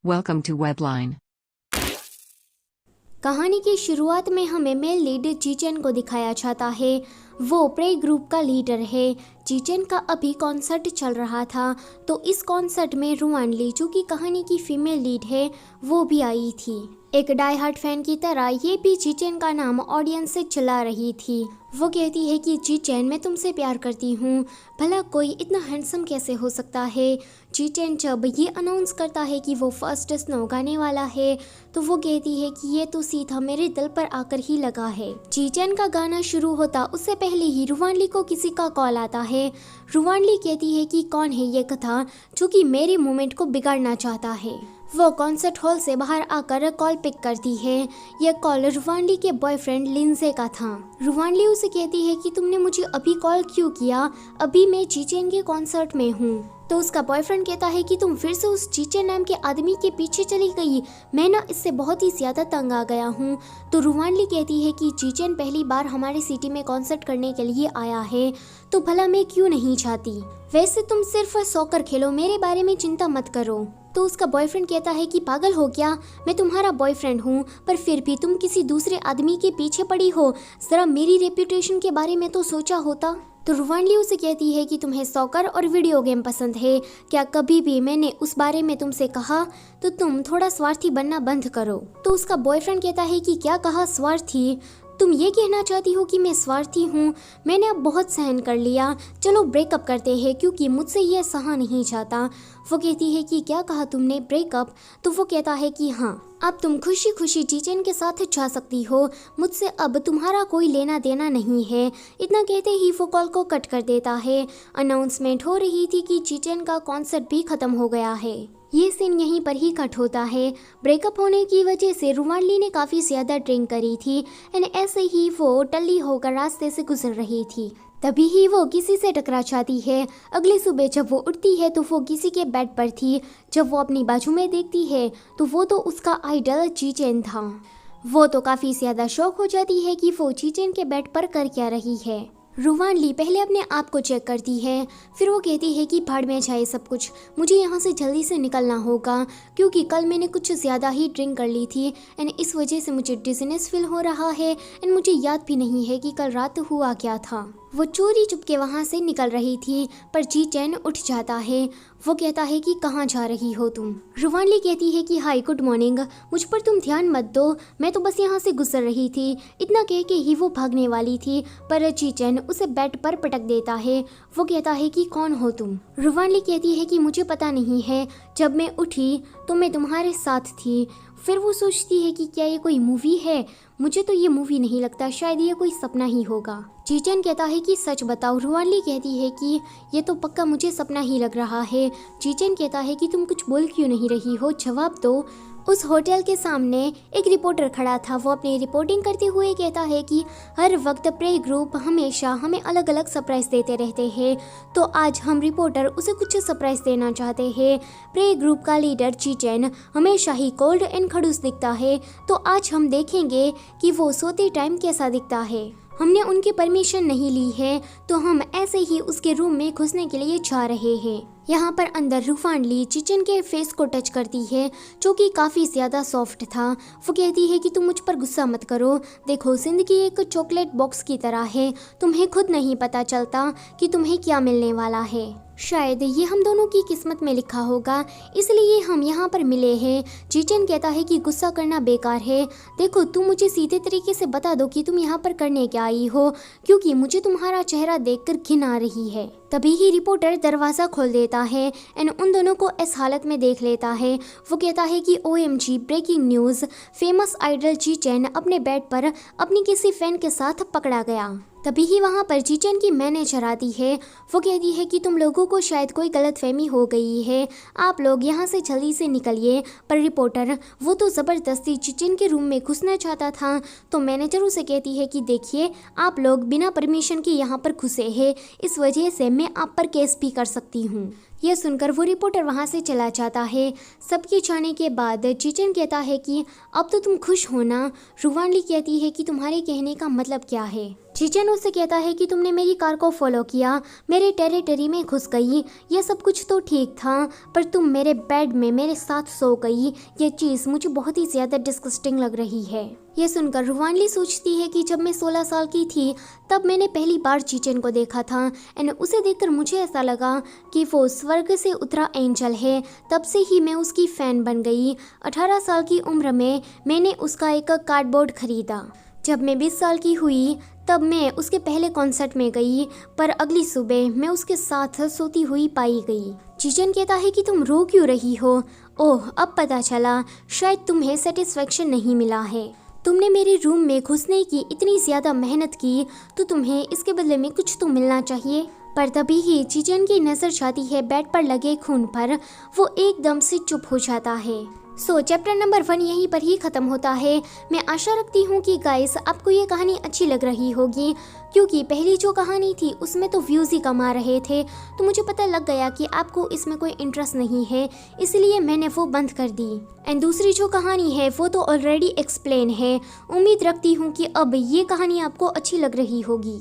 Welcome to Webline. कहानी की शुरुआत में हमें मेल लीड चीचेन को दिखाया जाता है। वो प्रे ग्रुप का लीडर है। चीचेन का अभी कॉन्सर्ट चल रहा था, तो इस कॉन्सर्ट में रुआन ली, जो कि कहानी की फीमेल लीड है, वो भी आई थी। एक डाई हार्ट फैन की तरह ये भी चीचेन का नाम ऑडियंस से चला रही थी। वो कहती है कि चीचेन, मैं तुमसे प्यार करती हूँ, भला कोई इतना हैंडसम कैसे हो सकता है। चीचेन जब ये अनाउंस करता है कि वो फर्स्ट स्नो गाने वाला है, तो वो कहती है कि ये तो सीधा मेरे दिल पर आकर ही लगा है। चीचेन का गाना शुरू होता उससे पहले ही रुवानली को किसी का कॉल आता है। रुवानली कहती है कि कौन है ये कथा जो कि मेरे मोमेंट को बिगाड़ना चाहता है। वो कॉन्सर्ट हॉल से बाहर आकर कॉल पिक करती है। यह कॉल रुवानली के बॉयफ्रेंड लिंजे का था। रुवानली उसे कहती है कि तुमने मुझे अभी कॉल क्यों किया, अभी मैं चीचेन के कॉन्सर्ट में हूँ। तो उसका बॉयफ्रेंड कहता है कि तुम फिर से उस चीचेन नाम के आदमी के पीछे चली गई, मैं ना इससे बहुत ही ज्यादा तंग आ गया हूँ। तो रुवानली कहती है कि चीचेन पहली बार हमारे सिटी में कॉन्सर्ट करने के लिए आया है, तो भला मैं क्यों नहीं चाहती। वैसे तुम सिर्फ सॉकर खेलो, मेरे बारे में चिंता मत करो। तो उसका बॉयफ्रेंड कहता है कि पागल हो क्या, मैं तुम्हारा बॉयफ्रेंड हूँ, पर फिर भी तुम किसी दूसरे आदमी के पीछे पड़ी हो, जरा मेरी रेप्यूटेशन के बारे में तो सोचा होता। तो रुवानली उसे कहती है कि तुम्हें सॉकर और वीडियो गेम पसंद है, क्या कभी भी मैंने उस बारे में तुमसे कहा, तो तुम थोड़ा स्वार्थी बनना बंद करो। तो उसका बॉयफ्रेंड कहता है कि क्या कहा स्वार्थी, तुम ये कहना चाहती हो कि मैं स्वार्थी हूँ, मैंने अब बहुत सहन कर लिया, चलो ब्रेकअप करते हैं क्योंकि मुझसे यह सहा नहीं जाता। वो कहती है कि क्या कहा तुमने, ब्रेकअप। तो वो कहता है कि हाँ, अब तुम खुशी खुशी चीचेन के साथ जा सकती हो, मुझसे अब तुम्हारा कोई लेना देना नहीं है। इतना कहते ही वो कॉल को कट कर देता है। अनाउंसमेंट हो रही थी कि चीचेन का कॉन्सर्ट भी खत्म हो गया है। ये सीन यहीं पर ही कट होता है। ब्रेकअप होने की वजह से रुवानली ने काफ़ी ज़्यादा ड्रिंक करी थी एंड ऐसे ही वो टल्ली होकर रास्ते से गुजर रही थी। तभी ही वो किसी से टकरा जाती है। अगली सुबह जब वो उठती है तो वो किसी के बेड पर थी। जब वो अपनी बाजू में देखती है तो वो तो उसका आइडल चीचेन था। वो तो काफ़ी ज़्यादा शॉक हो जाती है कि वो चीचेन के बेड पर कर क्या रही है। रुवानली पहले अपने आप को चेक करती है, फिर वो कहती है कि भाड़ में जाए सब कुछ, मुझे यहाँ से जल्दी से निकलना होगा क्योंकि कल मैंने कुछ ज़्यादा ही ड्रिंक कर ली थी एंड इस वजह से मुझे डिजीनेस फील हो रहा है एंड मुझे याद भी नहीं है कि कल रात हुआ क्या था। वो चोरी चुपके वहाँ से निकल रही थी, पर चीचेन उठ जाता है। वो कहता है कि कहाँ जा रही हो तुम। रुवानली कहती है कि हाय गुड मॉर्निंग, मुझ पर तुम ध्यान मत दो, मैं तो बस यहाँ से गुजर रही थी। इतना कह के ही वो भागने वाली थी, पर चीचेन उसे बेड पर पटक देता है। वो कहता है कि कौन हो तुम। रुवानली कहती है कि मुझे पता नहीं है, जब मैं उठी तो मैं तुम्हारे साथ थी। फिर वो सोचती है कि क्या ये कोई मूवी है, मुझे तो ये मूवी नहीं लगता, शायद ये कोई सपना ही होगा। चीचेन कहता है कि सच बताओ। रुवानली कहती है कि ये तो पक्का मुझे सपना ही लग रहा है। चीचेन कहता है कि तुम कुछ बोल क्यों नहीं रही हो, जवाब दो। उस होटल के सामने एक रिपोर्टर खड़ा था। वो अपनी रिपोर्टिंग करते हुए कहता है कि हर वक्त प्रे ग्रुप हमेशा हमें अलग अलग सरप्राइज देते रहते हैं, तो आज हम रिपोर्टर उसे कुछ सरप्राइज देना चाहते हैं। प्रे ग्रुप का लीडर चीचेन हमेशा ही कोल्ड एंड खड़ूस दिखता है, तो आज हम देखेंगे कि वो सोते टाइम कैसा दिखता है। हमने उनकी परमिशन नहीं ली है, तो हम ऐसे ही उसके रूम में घुसने के लिए जा रहे हैं। यहाँ पर अंदर रुवानली चीचेन के फेस को टच करती है, जो कि काफ़ी ज़्यादा सॉफ्ट था। वो कहती है कि तुम मुझ पर गुस्सा मत करो, देखो जिंदगी एक चॉकलेट बॉक्स की तरह है, तुम्हें खुद नहीं पता चलता कि तुम्हें क्या मिलने वाला है। शायद ये हम दोनों की किस्मत में लिखा होगा, इसलिए हम यहाँ पर मिले हैं। चीचेन कहता है कि गुस्सा करना बेकार है, देखो तुम मुझे सीधे तरीके से बता दो कि तुम यहाँ पर करने क्या आई हो, क्योंकि मुझे तुम्हारा चेहरा देखकर घिन आ रही है। तभी ही रिपोर्टर दरवाज़ा खोल देता है एंड उन दोनों को इस हालत में देख लेता है। वो कहता है कि OMG breaking news, famous idol चीचेन अपने बेड पर अपनी किसी फैन के साथ पकड़ा गया। तभी ही वहाँ पर चीचेन की मैनेजर आती है। वो कहती है कि तुम लोगों को शायद कोई गलतफहमी हो गई है, आप लोग यहाँ से जल्दी से निकलिए। पर रिपोर्टर वो तो ज़बरदस्ती चीचेन के रूम में घुसना चाहता था, तो मैनेजर उसे कहती है कि देखिए आप लोग बिना परमिशन के यहाँ पर घुसे हैं, इस वजह से मैं आप पर केस भी कर सकती हूँ। यह सुनकर वो रिपोर्टर वहाँ से चला जाता है। सबके जाने के बाद चीचेन कहता है कि अब तो तुम खुश हो ना। रुवानली कहती है कि तुम्हारे कहने का मतलब क्या है। जीजन उससे कहता है कि तुमने मेरी कार को फॉलो किया, मेरे टेरिटरी में घुस गई, ये सब कुछ तो ठीक था, पर तुम मेरे बेड में मेरे साथ सो गई, ये चीज़ मुझे बहुत ही ज़्यादा डिस्गस्टिंग लग रही है। ये सुनकर रुवानली सोचती है कि जब मैं 16 साल की थी तब मैंने पहली बार जीजन को देखा था एंड उसे देखकर मुझे ऐसा लगा कि वो स्वर्ग से उतरा एंजल है। तब से ही मैं उसकी फ़ैन बन गई। 18 साल की उम्र में मैंने उसका एक कार्डबोर्ड खरीदा। जब मैं 20 साल की हुई तब मैं उसके पहले कॉन्सर्ट में गई, पर अगली सुबह मैं उसके साथ सोती हुई पाई गई। जीजन कहता है कि तुम रो क्यों रही हो? ओह, अब पता चला, शायद तुम्हें सेटिस्फेक्शन नहीं मिला है। तुमने मेरे रूम में घुसने की इतनी ज़्यादा मेहनत की तो तुम्हें इसके बदले में कुछ तो मिलना चाहिए। पर तभी ही जीजन की नज़र जाती है बेड पर लगे खून पर। वो एकदम से चुप हो जाता है। सो चैप्टर नंबर 1 यहीं पर ही ख़त्म होता है। मैं आशा रखती हूँ कि गाइस आपको ये कहानी अच्छी लग रही होगी, क्योंकि पहली जो कहानी थी उसमें तो व्यूज़ ही कमा रहे थे, तो मुझे पता लग गया कि आपको इसमें कोई इंटरेस्ट नहीं है, इसलिए मैंने वो बंद कर दी। एंड दूसरी जो कहानी है वो तो ऑलरेडी एक्सप्लेन है। उम्मीद रखती हूँ कि अब ये कहानी आपको अच्छी लग रही होगी।